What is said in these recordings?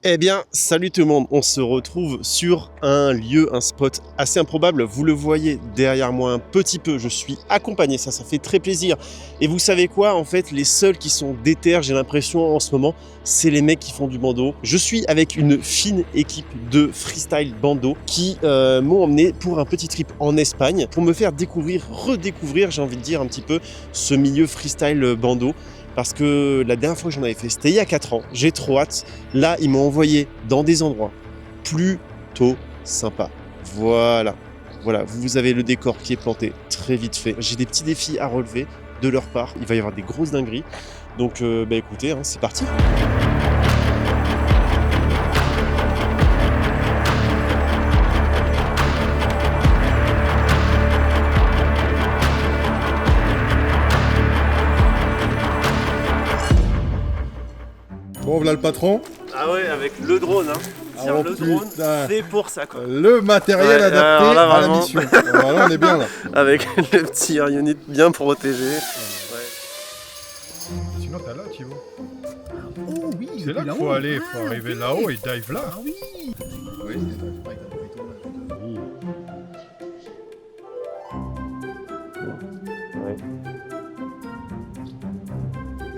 Eh bien, salut tout le monde, on se retrouve sur un lieu, un spot assez improbable. Vous le voyez derrière moi un petit peu, je suis accompagné, ça fait très plaisir. Et vous savez quoi, en fait, les seuls qui sont déter, j'ai l'impression en ce moment, c'est les mecs qui font du bandeau. Je suis avec une fine équipe de freestyle bandeau qui m'ont emmené pour un petit trip en Espagne pour me faire découvrir, redécouvrir, j'ai envie de dire un petit peu, ce milieu freestyle bandeau. Parce que la dernière fois que j'en avais fait, c'était il y a 4 ans. J'ai trop hâte. Là, ils m'ont envoyé dans des endroits plutôt sympas. Voilà. Vous avez le décor qui est planté très vite fait. J'ai des petits défis à relever de leur part. Il va y avoir des grosses dingueries. Donc, écoutez, c'est parti. Bon, voilà le patron. Ah ouais, avec le drone. Oh, le drone, putain. c'est pour ça, quoi. Le matériel adapté alors là, à la vraiment. mission. Alors là, on est bien là. Avec le petit air unit bien protégé. Sinon, t'as là, Thibaut. Oh oui, C'est là qu'il faut aller. Il faut arriver là-haut et dive là. Ah oui. Oui,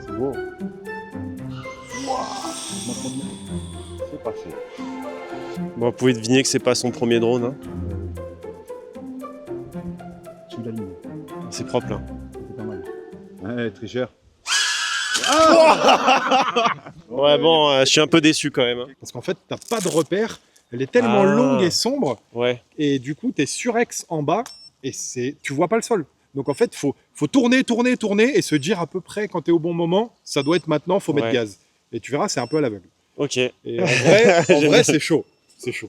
C'est beau. C'est pas fait. Bon, vous pouvez deviner que c'est pas son premier drone. Tu l'as ligne. C'est propre là. C'est pas mal. Ouais, tricheur. Ouais, bon, je suis un peu déçu quand même. Parce qu'en fait, t'as pas de repère. Elle est tellement Ah. longue et sombre. Ouais. Et du coup, t'es surex en bas. Et tu vois pas le sol. Donc en fait, faut tourner et se dire à peu près quand t'es au bon moment, ça doit être maintenant, faut mettre Ouais. gaz. Et tu verras, c'est un peu à l'aveugle. Ok. Et en vrai, c'est chaud. C'est chaud.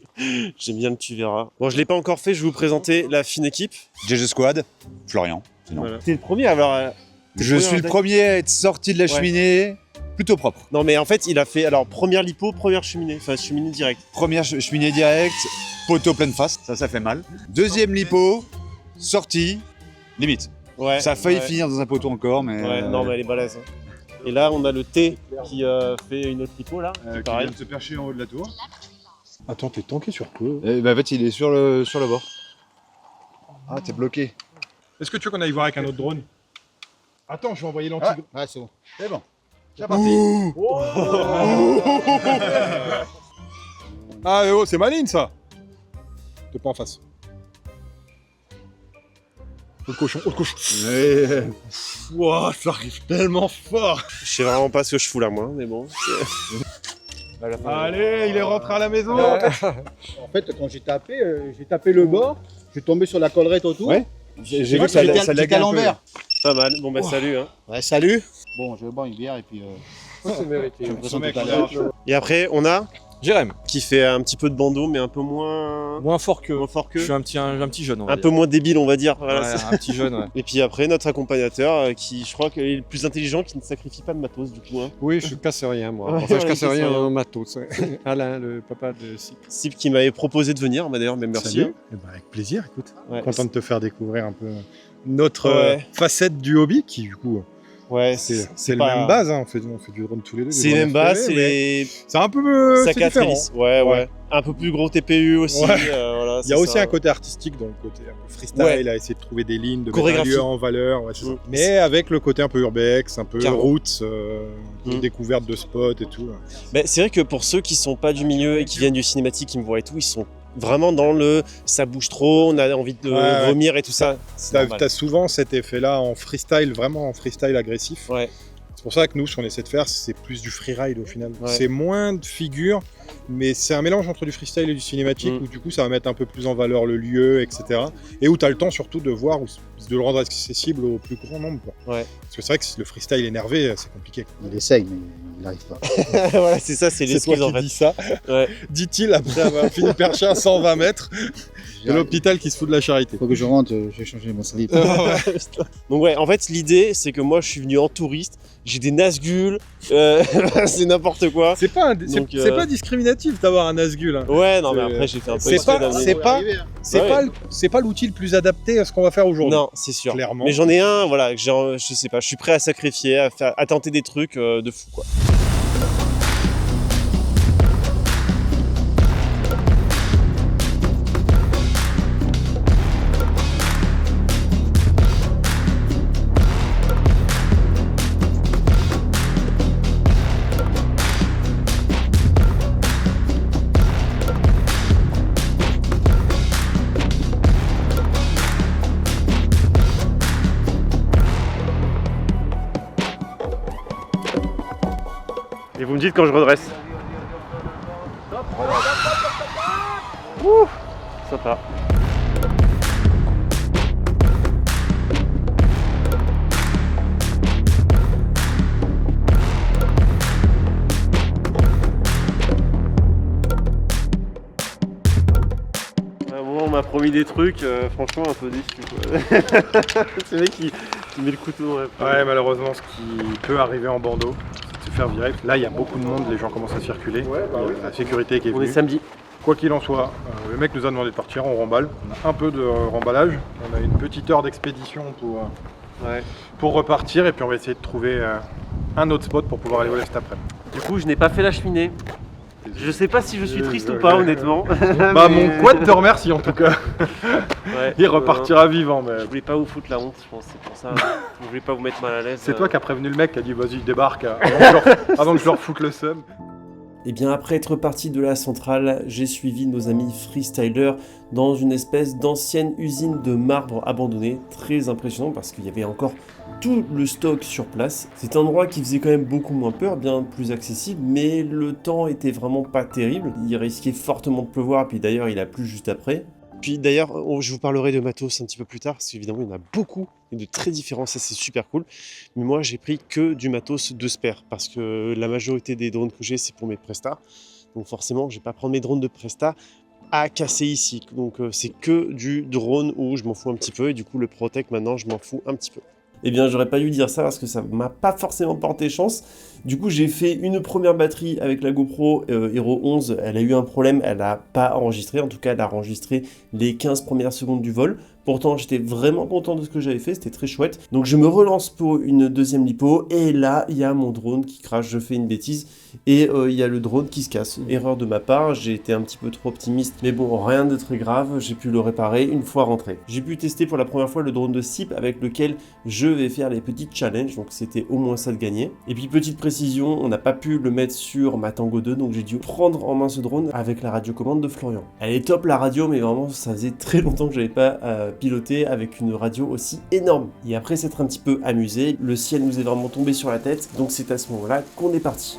J'aime bien le tu verras. Bon, je l'ai pas encore fait, je vais vous présenter la fine équipe. GG Squad, Florian. Sinon. Voilà. T'es le premier à avoir. Je suis le premier à être sorti de la cheminée, plutôt propre. Non, mais en fait, il a fait alors première lipo, première cheminée. Enfin, cheminée directe. Première cheminée directe, poteau pleine face, ça fait mal. Deuxième lipo, sortie, limite. Ouais. Ça a failli ouais. finir dans un poteau encore, mais. Ouais, non, mais elle est balèze. Et là, on a le T qui fait une autre lipo là. C'est qui pareil. vient de se percher en haut de la tour. Attends, t'es tanké sur quoi? En fait, il est sur le bord. Ah, t'es bloqué. Est-ce que tu veux qu'on aille voir avec un autre drone? Attends, je vais envoyer l'anti. Ouais, c'est bon. C'est bon. C'est parti. Ah, c'est maligne ça. T'es pas en face. Oh le cochon, oh le cochon. Wouah, ça arrive tellement fort. Je sais vraiment pas ce que je fous là, moi, mais bon. Allez, il est rentré à la maison. En fait, quand j'ai tapé le bord, je suis tombé sur la collerette autour. Ouais. J'ai vu que J'étais ça à l'envers. Pas mal. Bon, bah, salut. Ouais, salut. Bon, je vais boire une bière et puis. C'est mérité. Je me présente tout à l'heure. Et après, on a Jérém, qui fait un petit peu de bandeau, mais un peu moins. moins fort que. Moins fort que. Je suis un petit jeune, on va Un dire. peu moins débile, on va dire. Voilà, Ouais, c'est- un petit jeune, ouais. Et puis après, notre accompagnateur qui, je crois, est le plus intelligent, qui ne sacrifie pas de matos du coup. Oui, je casse rien, moi. Ouais, Enfin, ouais, je casse il casse rien rien. en matos. Alain, le papa de Sip. Sip qui m'avait proposé de venir, bah, d'ailleurs, même merci. Salut. Eh ben, avec plaisir, écoute. Ouais. Content de te faire découvrir un peu notre Ouais. facette du hobby qui, du coup, Ouais, c'est le pas- même base. Hein. On fait du drone tous les deux. C'est les mêmes bases, c'est mais les c'est un peu sacs c'est à différent. hélice. Ouais, ouais, Ouais. Un peu plus gros TPU aussi. Ouais. Voilà, Il y a c'est aussi ça. un côté artistique dans le côté un peu freestyle, Ouais. à essayer de trouver des lignes, de mettre un Chorégraphie. lieu en valeur. Ouais, c'est ça. Mm. Mais avec le côté un peu urbex, un peu Carrément. roots, Mm. découverte de spots et tout. Bah, c'est vrai que pour ceux qui sont pas du milieu et qui viennent du cinématique, qui me voient et tout, ils sont vraiment dans le ça bouge trop, on a envie de Ouais. vomir et tout ça. C'est normal. T'as souvent cet effet-là en freestyle, vraiment en freestyle agressif. Ouais. C'est pour ça que nous, ce qu'on essaie de faire, c'est plus du freeride au final. Ouais. C'est moins de figures, mais c'est un mélange entre du freestyle et du cinématique, Mm. où du coup, ça va mettre un peu plus en valeur le lieu, etc. Et où tu as le temps surtout de voir, de le rendre accessible au plus grand nombre. Quoi. Ouais. Parce que c'est vrai que le freestyle énervé, c'est compliqué. Il essaye, mais il n'arrive pas. Voilà, c'est ça, c'est C'est l'excuse toi en qui fait. dis ça, Ouais. dit-il après avoir fini perché à 120 mètres de l'hôpital qui se fout de la charité. Faut que je rentre, je vais changer mon slip. Donc ouais, en fait, l'idée, c'est que moi, je suis venu en touriste, j'ai des Nazgûl, c'est n'importe quoi. C'est pas, Donc, c'est pas discriminatif d'avoir un Nazgûl. Hein. Ouais, non, mais C'est- après, j'ai fait un peu c'est exprès pas- d'amener- c'est pas- C'est Ouais. pas, c'est pas l'outil le plus adapté à ce qu'on va faire aujourd'hui. Non, c'est sûr. Clairement. Mais j'en ai un, voilà, que je sais pas, je suis prêt à sacrifier, à tenter des trucs de fou, quoi. me dites quand je redresse. Ouh, sympa. On m'a promis des trucs, franchement un peu déçu quoi. C'est le mec qui met le couteau dans la peau. Ouais, malheureusement, ce qui peut arriver en Bordeaux, c'est de se faire virer. Là, il y a beaucoup de monde, les gens commencent à circuler. Il y a la sécurité qui est On venue. est samedi. Quoi qu'il en soit, le mec nous a demandé de partir, on remballe. On a un peu de remballage, on a une petite heure d'expédition pour repartir et puis on va essayer de trouver un autre spot pour pouvoir aller voler cet après-midi. Du coup, je n'ai pas fait la cheminée. Je sais pas si je suis triste ou pas, honnêtement. Bah, mon quad te remercie en tout cas. Ouais, Il repartira vivant. Mais... Je voulais pas vous foutre la honte, je pense, c'est pour ça. Je voulais pas vous mettre mal à l'aise. C'est toi qui as prévenu le mec qui a dit vas-y, débarque avant que je leur foute le seum. Et bien après être parti de la centrale, j'ai suivi nos amis freestylers dans une espèce d'ancienne usine de marbre abandonnée, très impressionnant parce qu'il y avait encore tout le stock sur place. C'est un endroit qui faisait quand même beaucoup moins peur, bien plus accessible, mais le temps était vraiment pas terrible. Il risquait fortement de pleuvoir, et puis d'ailleurs il a plu juste après. Puis d'ailleurs, je vous parlerai de matos un petit peu plus tard, parce qu'évidemment, il y en a beaucoup et de très différents, ça c'est super cool. Mais moi, j'ai pris que du matos de spare, parce que la majorité des drones que j'ai, c'est pour mes prestats. Donc forcément, je vais pas prendre mes drones de prestats à casser ici. Donc c'est que du drone où je m'en fous un petit peu, et du coup, le Protec, maintenant, je m'en fous un petit peu. Eh bien, j'aurais pas dû dire ça parce que ça m'a pas forcément porté chance. Du coup, j'ai fait une première batterie avec la GoPro Hero 11. Elle a eu un problème, elle n'a pas enregistré. En tout cas, elle a enregistré les 15 premières secondes du vol. Pourtant, j'étais vraiment content de ce que j'avais fait, c'était très chouette. Donc, je me relance pour une deuxième lipo. Et là, il y a mon drone qui crache, je fais une bêtise. Et il y a le drone qui se casse. Erreur de ma part, j'ai été un petit peu trop optimiste. Mais bon, rien de très grave, j'ai pu le réparer une fois rentré. J'ai pu tester pour la première fois le drone de SIP avec lequel je vais faire les petites challenges. Donc, c'était au moins ça de gagner. Et puis, petite précision, on n'a pas pu le mettre sur ma Tango 2. Donc, j'ai dû prendre en main ce drone avec la radiocommande de Florian. Elle est top la radio, mais vraiment, ça faisait très longtemps que j'avais pas piloté avec une radio aussi énorme. Et après s'être un petit peu amusé, le ciel nous est vraiment tombé sur la tête. Donc, c'est à ce moment-là qu'on est parti.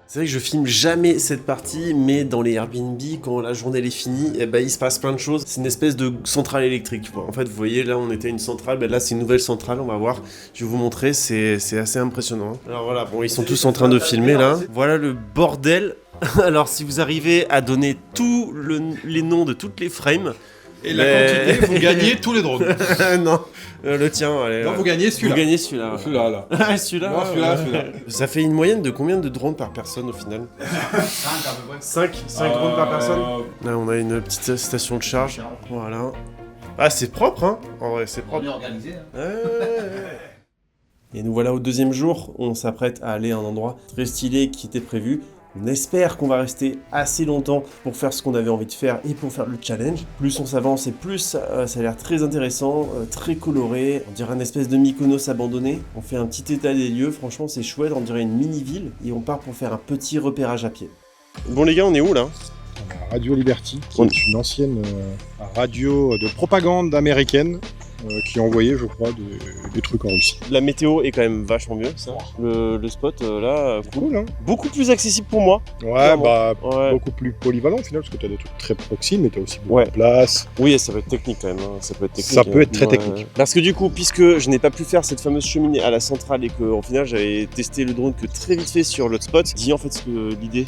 C'est vrai que je filme jamais cette partie, mais dans les Airbnb, quand la journée elle est finie, eh ben, il se passe plein de choses. C'est une espèce de centrale électrique. En fait, vous voyez, là on était à une centrale, ben là c'est une nouvelle centrale, on va voir. Je vais vous montrer, c'est assez impressionnant. Alors voilà, bon, ils sont tous en train de filmer là. Voilà le bordel. Alors si vous arrivez à donner tous les noms de toutes les frames, Et la quantité, vous gagnez tous les drones. non, le tien, allez. Non, vous gagnez celui-là. Vous gagnez celui-là. Celui-là, là. Celui-là. Non, celui-là. Ça fait une moyenne de combien de drones par personne au final 5 drones par personne. Là, on a une petite station de charge. Voilà. Ah, c'est propre, hein. En vrai, c'est propre. Bien organisé. Hein. Et nous voilà au deuxième jour. On s'apprête à aller à un endroit très stylé qui était prévu. On espère qu'on va rester assez longtemps pour faire ce qu'on avait envie de faire et pour faire le challenge. Plus on s'avance et plus ça a l'air très intéressant, très coloré. On dirait une espèce de Mykonos abandonné. On fait un petit état des lieux, franchement c'est chouette, on dirait une mini-ville. Et on part pour faire un petit repérage à pied. Bon les gars, on est où là? Radio Liberty, qui est une ancienne radio de propagande américaine qui envoyait, je crois, des trucs en Russie. La météo est quand même vachement mieux, ça. Le spot là, Cool, hein? beaucoup plus accessible pour moi. Ouais, Clairement. bah, Ouais. beaucoup plus polyvalent au final, parce que t'as des trucs très proximes, mais t'as aussi beaucoup de place. Oui, ça peut être technique quand même. Hein. Ça peut être technique. Ça peut être très Ouais. technique. Parce que du coup, puisque je n'ai pas pu faire cette fameuse cheminée à la centrale et qu'au final j'avais testé le drone que très vite fait sur l'autre spot, dis en fait ce que l'idée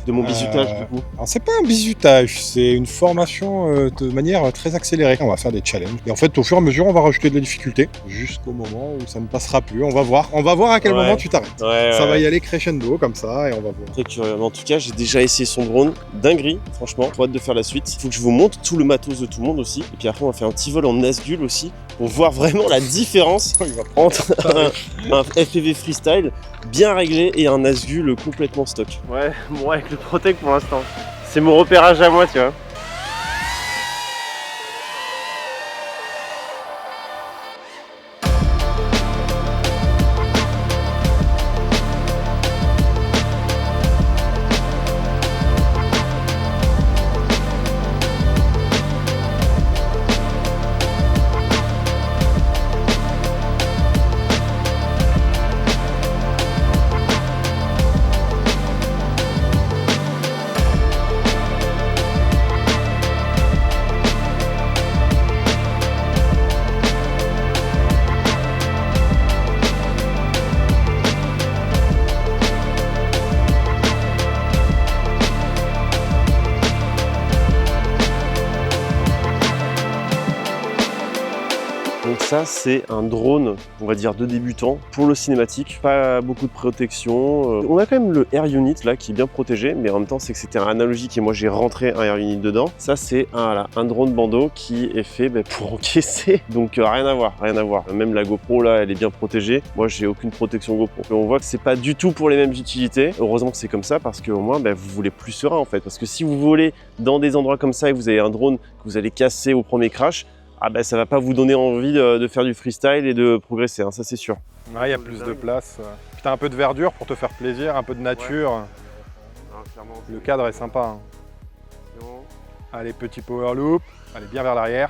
de mon bisutage du coup. Alors c'est pas un bisutage, c'est une formation de manière très accélérée. On va faire des challenges. Et en fait, au fur et à mesure, on va rajouter de la difficulté jusqu'au moment où ça ne passera plus. On va voir à quel Ouais. moment tu t'arrêtes. Ouais, Ça va y aller crescendo comme ça et on va voir. Très curieux. Mais en tout cas, j'ai déjà essayé son drone. Dinguerie, franchement. Trop hâte de faire la suite. Il faut que je vous montre tout le matos de tout le monde aussi. Et puis après, on va faire un petit vol en Nazgul aussi pour voir vraiment la différence entre un FPV freestyle bien réglé et un Nazgul complètement stock. Ouais, bon, avec le Protec pour l'instant. C'est mon repérage à moi, tu vois. Ça, c'est un drone, on va dire, de débutant pour le cinématique. Pas beaucoup de protection. On a quand même le Air Unit là qui est bien protégé, mais en même temps, c'est que c'était un analogique et moi j'ai rentré un Air Unit dedans. Ça, c'est un drone bandeau qui est fait pour encaisser. Donc rien à voir, rien à voir. Même la GoPro là, elle est bien protégée. Moi, j'ai aucune protection GoPro. On voit que c'est pas du tout pour les mêmes utilités. Heureusement que c'est comme ça parce qu'au moins, vous voulez plus serein en fait. Parce que si vous volez dans des endroits comme ça et que vous avez un drone que vous allez casser au premier crash, ça va pas vous donner envie de faire du freestyle et de progresser, hein, ça c'est sûr. Ouais, il y a plus de place. Puis t'as un peu de verdure pour te faire plaisir, un peu de nature. Ouais. Le cadre est sympa. Hein. Allez, petit power loop. Allez, bien vers l'arrière.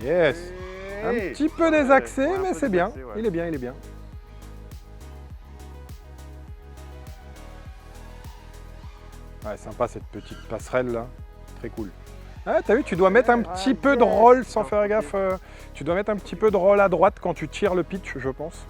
Yes. Un petit peu désaxé, mais c'est bien. Ouais. Il est bien, il est bien. Ouais, sympa cette petite passerelle là. Très cool. Ah, t'as vu, tu dois mettre un petit peu de roll sans faire gaffe. Tu dois mettre un petit peu de roll à droite quand tu tires le pitch, je pense.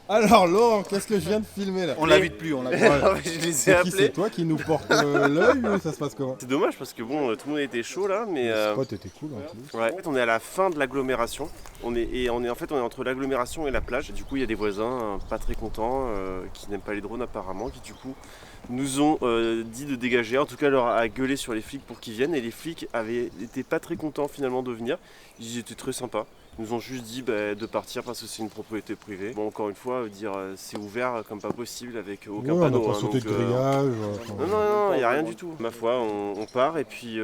Alors Laurent, qu'est-ce que je viens de filmer là? On l'invite plus, on l'invite Je les ai C'est qui, appelés. c'est toi qui nous porte l'œil ou ça se passe comment? C'est dommage parce que bon, tout le monde était chaud là, mais Le spot était cool en plus. ouais. En fait, on est à la fin de l'agglomération. On est entre l'agglomération et la plage. Du coup, il y a des voisins pas très contents qui n'aiment pas les drones apparemment, qui du coup nous ont dit de dégager. En tout cas, leur a gueulé sur les flics pour qu'ils viennent. Et les flics avaient été pas très contents finalement de venir. Ils étaient très sympas. Ils nous ont juste dit de partir parce que c'est une propriété privée. Bon, encore une fois, dire c'est ouvert comme pas possible avec aucun Ouais, panneau. on a pas sauté de grillage. Non, il n'y a rien du tout. Ma foi, on part et puis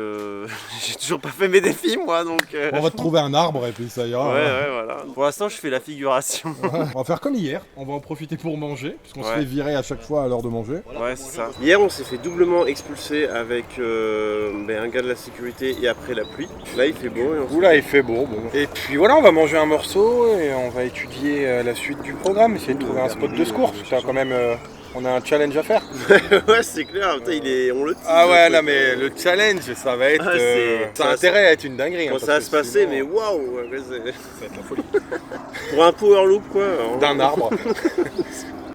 j'ai toujours pas fait mes défis moi donc. On va te trouver un arbre et puis ça ira. Ouais, voilà. Pour l'instant, je fais la figuration. On va faire comme hier, on va en profiter pour manger, puisqu'on se Ouais. fait virer à chaque fois à l'heure de manger. Ouais, c'est ça. Hier, on s'est fait doublement expulser avec un gars de la sécurité et après la pluie. Là, il fait beau. Oula, il fait beau. Bon. Et puis voilà, on va manger un morceau et on va étudier la suite du programme, essayer de trouver un spot de secours. Putain, quand même, on a un challenge à faire. Ouais, c'est clair. Putain, on le tease, Ah ouais, le non truc. mais le challenge, ça va être... ça ça a va intérêt à être une dinguerie. Quand hein, ça parce va que se passer, sinon, mais waouh, ouais, ça va être la folie. pour un power loop quoi. D'un arbre.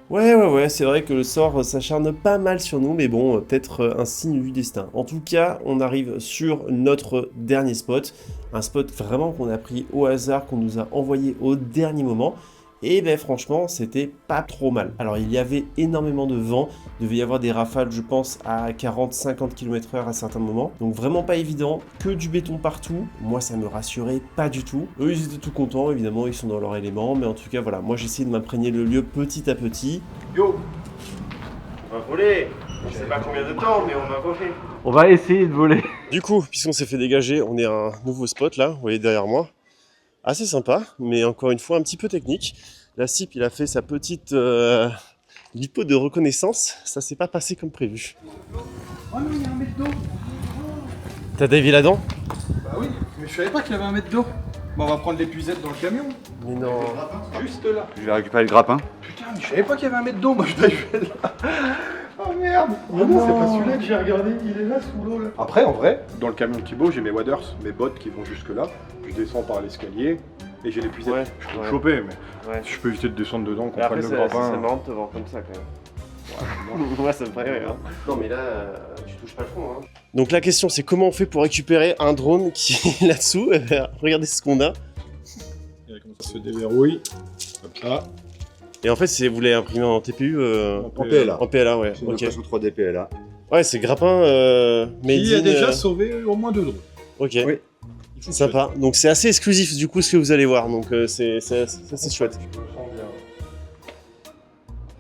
Ouais, c'est vrai que le sort s'acharne pas mal sur nous, mais bon, peut-être un signe du destin. En tout cas, on arrive sur notre dernier spot, un spot vraiment qu'on a pris au hasard, qu'on nous a envoyé au dernier moment, et franchement, c'était pas trop mal. Alors, il y avait énormément de vent, il devait y avoir des rafales, je pense, à 40-50 km/h à certains moments, donc vraiment pas évident, que du béton partout. Moi, ça me rassurait pas du tout. Eux, ils étaient tout contents, évidemment, ils sont dans leur élément, mais en tout cas, voilà, moi, j'essaie de m'imprégner le lieu petit à petit. Yo, on va voler. Je sais pas combien de temps, mais on va voler. On va essayer de voler. Du coup, puisqu'on s'est fait dégager, on est à un nouveau spot là, vous voyez derrière moi. Assez sympa, mais encore une fois un petit peu technique. La CIP, il a fait sa petite lipo de reconnaissance. Ça s'est pas passé comme prévu. Oh non, il y a un mètre d'eau. T'as Davy là-dedans? Bah oui, mais je savais pas qu'il y avait un mètre d'eau. Bon, on va prendre l'épuisette dans le camion. Mais non. Juste là. Je vais récupérer le grappin. Putain, mais je savais pas qu'il y avait un mètre d'eau. Moi, je vais là. Oh merde. Oh non, c'est pas celui-là que j'ai regardé. Il est là sous l'eau là. Après, en vrai, dans le camion de Thibaut, j'ai mes waders, mes bottes qui vont jusque là. Je descends par l'escalier et j'ai l'épuisette. Ouais, Je peux ouais. le choper, mais Ouais. je peux éviter de descendre dedans, qu'on Après, prenne le c'est grappin. marrant de te voir comme ça quand même. Moi, ça me ferait rire. Non, mais là, tu touches pas le fond. Hein. Donc, la question, c'est comment on fait pour récupérer un drone qui est là-dessous? Regardez ce qu'on a. Et comment ça se déverrouille. Hop là. Et en fait, vous l'avez imprimé en TPU En PLA. En PLA, ouais. C'est Ok. une 3D PLA. Ouais, c'est grappin made Il a in, déjà sauvé au moins 2 drones. Ok. Oui. Sympa. Donc c'est assez exclusif du coup ce que vous allez voir. Donc c'est chouette. Je me sens bien.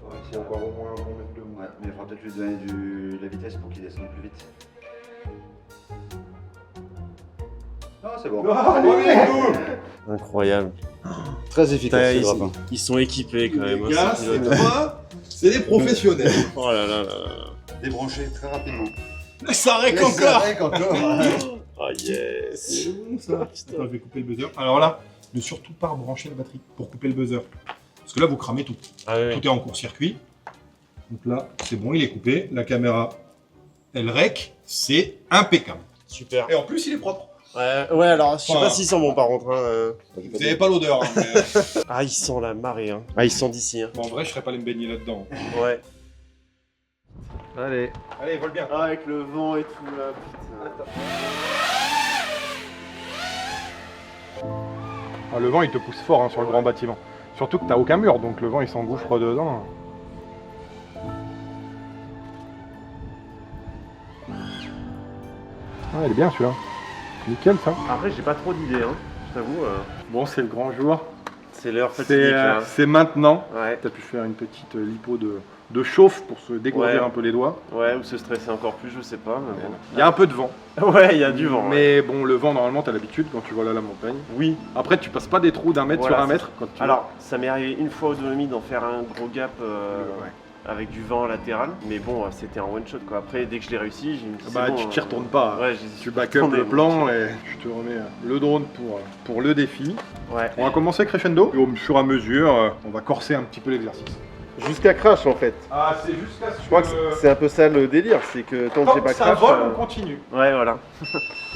Faudrait qu'il y ait encore au moins un bon mètre de moins. Ouais, mais il faudra peut-être lui donner de la vitesse pour qu'il descende plus vite. Non, Ah, c'est bon. Incroyable. Très efficace, Putain, ce grappin. ils sont équipés quand même. Les hein, gars, ces c'est pilotes. quoi? C'est des professionnels. Oh là là là là. Débranché très rapidement. Ça règle Mais ça encore. règle encore. Oh yes. bon ça. Attends, je vais couper le buzzer. Alors là, ne surtout pas rebrancher la batterie pour couper le buzzer. Parce que là, vous cramez tout. Ah ouais. Tout est en court-circuit. Donc là, c'est bon, il est coupé. La caméra, elle rec. C'est impeccable. Super. Et en plus, il est propre. Ouais, alors je sais Enfin, pas s'ils sont bons par contre. Vous n'avez pas l'odeur. Hein, mais... Ah, ils sentent la marée. Hein. Ah, ils sont d'ici. Hein. bon, en vrai, je serais pas allé me baigner là-dedans. Ouais. Allez. Allez, vole bien. Ah, avec le vent et tout là, putain. Ah, le vent, il te pousse fort hein, sur le grand bâtiment. Surtout que t'as aucun mur, donc le vent, il s'engouffre dedans. Ah, il est bien celui-là. Nickel ça. Après, j'ai pas trop d'idées, hein. Je t'avoue. Bon, c'est le grand jour. C'est l'heure fatidique là. C'est maintenant. Ouais. T'as pu faire une petite lipo de chauffe pour se dégourdir Ouais. un peu les doigts. Ouais, ou se stresser encore plus, je sais pas. Mais Il y a un peu de vent. bon. Ouais, il y a du vent. ouais. Mais bon, le vent, normalement, t'as l'habitude quand tu voles à la montagne. Oui. Après, tu passes pas des trous d'un mètre Voilà, sur un c'est mètre. Quand tu Alors, ça m'est arrivé une fois au Dolomite d'en faire un gros gap Ouais. avec du vent latéral. Mais bon, c'était un one shot quoi. Après, dès que je l'ai réussi, j'ai dit. Bah, c'est bon, tu t'y retournes pas. Ouais, Tu back up le plan et tu te remets le drone pour le défi. Ouais. On va commencer crescendo et au fur et à mesure, on va corser un petit peu l'exercice. Jusqu'à crash en fait. Ah, c'est jusqu'à ce Je crois que c'est un peu ça le délire, c'est que tant que j'ai Quand pas ça crash. vole, on continue. Ouais, voilà.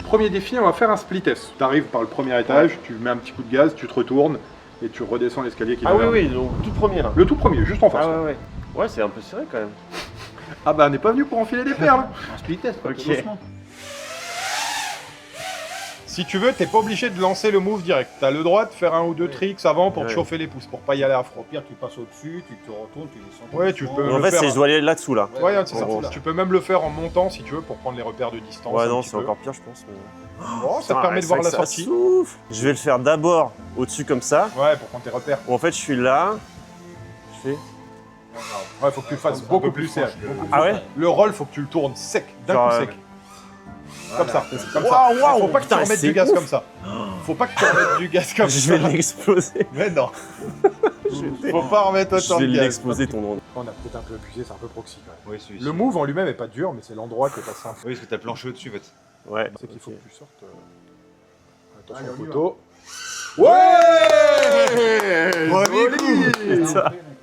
Premier défi, on va faire un split S. Tu arrives par le premier étage, tu mets un petit coup de gaz, tu te retournes et tu redescends l'escalier qui Ah va oui, vers- oui, donc tout premier là. Le tout premier, juste en face. Ah ouais, ouais. Ouais, c'est un peu serré quand même. Ah bah, on n'est pas venu pour enfiler des perles. Un split test, Ok. tout doucement. Si tu veux, t'es pas obligé de lancer le move direct. T'as le droit de faire un ou deux tricks avant pour te Ouais. chauffer les pouces, pour pas y aller à froid. Au pire, tu passes au-dessus, tu te retournes, tu descends. Ouais, tu peux. En le fait, faire. c'est je dois aller là-dessous là. Ouais, c'est ça. gros. Tu peux même le faire en montant si tu veux pour prendre les repères de distance. Ouais, un non, petit c'est peu. encore pire, je pense. Mais... Oh, ça te Putain, permet de c'est voir vrai la que ça sortie. souffle. Je vais le faire d'abord au-dessus comme ça. Ouais, pour prendre tes repères. Où en fait, je suis là. Je fais. Ouais, faut que tu le fasses beaucoup plus serré. Ah ouais. Le roll, faut que tu le tournes sec, d'un Genre, coup sec. Comme ça, comme ça. Waouh, waouh, Faut pas que tu putain, remettes c'est du gaz ouf. comme ça. Faut pas que tu remettes du gaz comme Je ça. vais l'exploser. Mais non. Faut pas remettre Je autant vais de gaz. l'exploser ton drone. On a peut-être un peu abusé, c'est un peu proxy quand même. Oui, celui-ci. Le move en lui-même est pas dur, mais c'est l'endroit qui est pas simple. Oui, parce que t'as le plancher au-dessus, en fait. Ouais. C'est qu'il faut ok. que tu sortes. Allez, Attention on y photo. Ouais.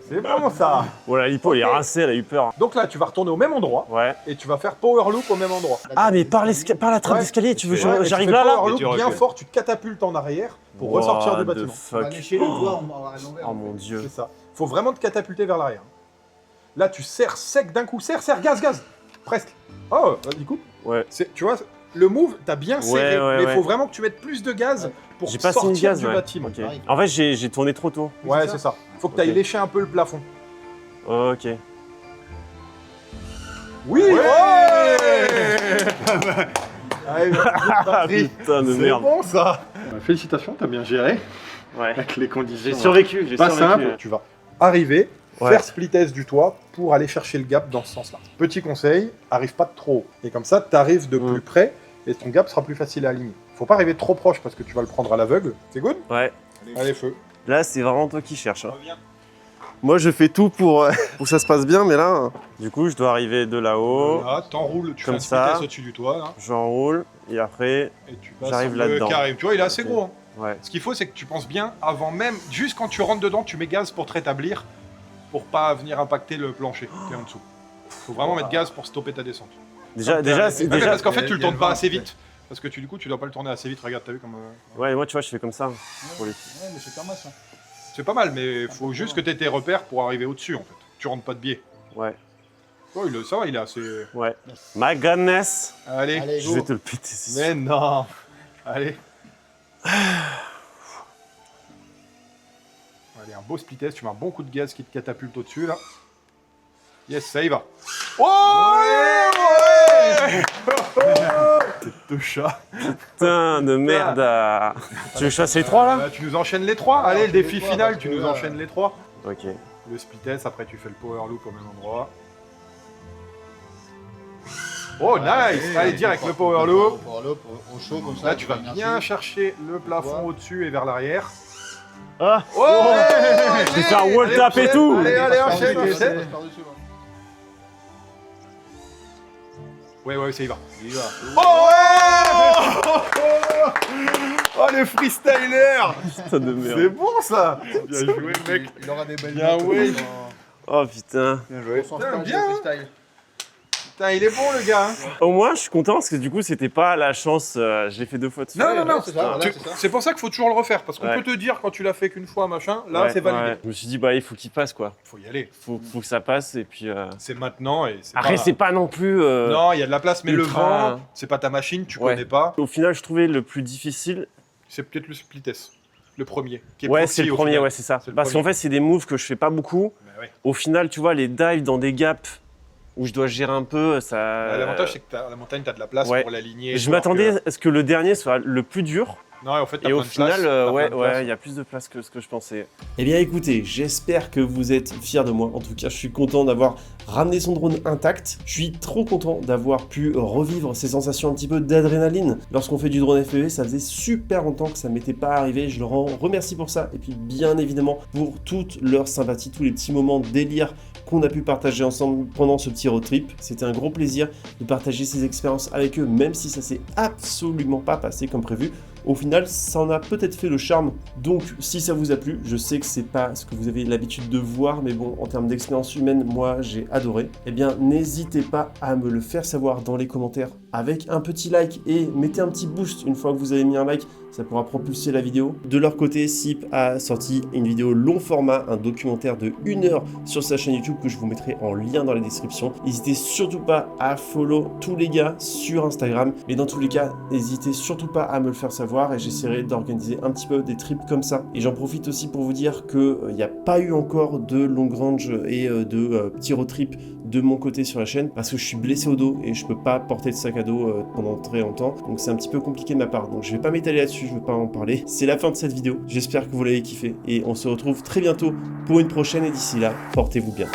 C'est bon ça. Voilà, l'hypo, il est rincé, elle a eu peur. Donc là, tu vas retourner au même endroit Ouais. et tu vas faire power loop au même endroit. Ah, mais par la trappe Ouais. d'escalier, tu veux Ouais, et j'arrive tu fais là, là power Et loop tu bien recules. fort, tu te catapultes en arrière pour What ressortir du the bâtiment. On va fuck. lécher le doigt à l'envers. Oh mon dieu. C'est ça. Faut vraiment te catapulter vers l'arrière. Là, tu serres sec d'un coup. Serre, gaz. Presque. Oh, vas-y, coupe. Ouais. Tu vois, le move, t'as bien serré, ouais, mais il ouais. faut vraiment que tu mettes plus de gaz pour J'ai pas assez mis de sortir gaz, du ouais. bâtiment. Ok. En fait, j'ai tourné trop tôt. Ouais, c'est ça. Faut que tu ailles Ok. lécher un peu le plafond. Ok. Oui. Allez, Ah putain de c'est merde. bon ça. Félicitations, t'as bien géré Ouais. avec les conditions. J'ai survécu, j'ai Pas survécu. simple. Tu vas arriver, Ouais. faire split S du toit pour aller chercher le gap dans ce sens-là. Petit conseil, arrive pas de trop haut. Et comme ça, t'arrives de plus près et ton gap sera plus facile à aligner. Faut pas arriver trop proche parce que tu vas le prendre à l'aveugle. C'est good? Ouais. Allez, feu. Là, c'est vraiment toi qui cherches. Hein. Moi, je fais tout pour que ça se passe bien, mais là... Du coup, je dois arriver de là-haut, Là, t'enroules, tu Comme fais un split ça. S au-dessus du toit, là, j'enroule, et après... et tu passes J'arrive le là-dedans. carré. Tu vois, il est assez Ok. gros. Hein. Ouais. Ce qu'il faut, c'est que tu penses bien avant même, juste quand tu rentres dedans, tu mets gaz pour te rétablir, pour pas venir impacter le plancher qui est en dessous. Faut vraiment mettre gaz pour stopper ta descente. Déjà, c'est Ouais, déjà... parce qu'en fait, tu le il y a tournes le pas vent, assez ouais. vite. Parce que du coup, tu dois pas le tourner assez vite. Regarde, t'as vu comme. Ouais, moi, tu vois, je fais comme ça. Pour les... Ouais, mais c'est pas mal ça. C'est pas mal, mais faut juste que t'aies tes repères pour arriver au-dessus en fait. Tu rentres pas de biais. Ouais, Oh, ça va, il est assez. ouais. My goodness. Allez. Allez, Je go. vais te le péter, c'est sûr. Mais non. Allez. Allez, un beau split test. Tu mets un bon coup de gaz qui te catapulte au-dessus là. Yes, ça y va. Oh ouais. Deux chats. Putain de merde. Tu veux que je fasse les trois, là? Tu nous enchaînes les trois. Allez, le enchaîne défi les trois, final, parce tu que nous là- enchaînes les trois. Ok. Le split test, après tu fais le power loop au même endroit. Oh nice. Allez, direct le power loop. Power loop au chaud comme ça. Là, tu vas bien chercher le plafond au-dessus et vers l'arrière. Ah, Oh je vais faire wall tap et tout. Allez, enchaîne. Par-dessus. Ouais, ça y va. Il y va. Oh Oh le freestyler. Putain de merde. C'est bon ça. Bien joué le mec. Il aura des belles Bien, notes ouais. dans Oh putain. Bien joué. son Putain, stage de bien. freestyle. Putain, il est bon le gars. Au moins, je suis content parce que du coup, c'était pas la chance. Je l'ai fait 2 fois dessus. Non, Ouais, c'est ça, voilà, Tu- c'est ça. C'est pour ça qu'il faut toujours le refaire parce qu'on Ouais. peut te dire quand tu l'as fait qu'une fois machin, là Ouais, c'est validé. ouais. Je me suis dit, bah, il faut qu'il passe quoi. Faut y aller. Faut que ça passe et puis. C'est maintenant et c'est Après, pas... c'est pas non plus. Non, il y a de la place, mais le ultra- vent, c'est pas ta machine, tu Ouais. connais pas. Au final, je trouvais le plus difficile. C'est peut-être le split S, le premier. Qui est Ouais, proxy c'est le au premier, final. ouais, c'est ça. C'est le Parce qu'en premier. fait, c'est des moves que je fais pas beaucoup. Bah ouais. Au final, tu vois, les dives dans des gaps où je dois gérer un peu, ça. Bah, L'avantage, c'est que la montagne, tu as de la place ouais. pour l'aligner. Je m'attendais à ce que le dernier soit le plus dur. Non, en fait, t'as Et au plein de place, final, t'as ouais, plein de place. il y a plus de place que ce que je pensais. Eh bien écoutez, j'espère que vous êtes fiers de moi. En tout cas, je suis content d'avoir ramené son drone intact. Je suis trop content d'avoir pu revivre ces sensations un petit peu d'adrénaline. Lorsqu'on fait du drone FPV, ça faisait super longtemps que ça m'était pas arrivé. Je leur en remercie pour ça. Et puis bien évidemment pour toute leur sympathie, tous les petits moments de délire qu'on a pu partager ensemble pendant ce petit road trip. C'était un gros plaisir de partager ces expériences avec eux, même si ça s'est absolument pas passé comme prévu. Au final, ça en a peut-être fait le charme. Donc, si ça vous a plu, je sais que c'est pas ce que vous avez l'habitude de voir, mais bon, en termes d'expérience humaine, moi, j'ai adoré. Eh bien, n'hésitez pas à me le faire savoir dans les commentaires avec un petit like et mettez un petit boost une fois que vous avez mis un like. Ça pourra propulser la vidéo. De leur côté, SIP a sorti une vidéo long format, un documentaire de 1 heure sur sa chaîne YouTube que je vous mettrai en lien dans la description. N'hésitez surtout pas à follow tous les gars sur Instagram. Mais dans tous les cas, n'hésitez surtout pas à me le faire savoir et j'essaierai d'organiser un petit peu des trips comme ça. Et j'en profite aussi pour vous dire qu'il n'y a pas eu encore de long range et de petits road trip de mon côté sur la chaîne parce que je suis blessé au dos et je peux pas porter de sac à dos pendant très longtemps. Donc c'est un petit peu compliqué de ma part. Donc je vais pas m'étaler là-dessus, je vais pas en parler. C'est la fin de cette vidéo. J'espère que vous l'avez kiffé et on se retrouve très bientôt pour une prochaine et d'ici là, portez-vous bien.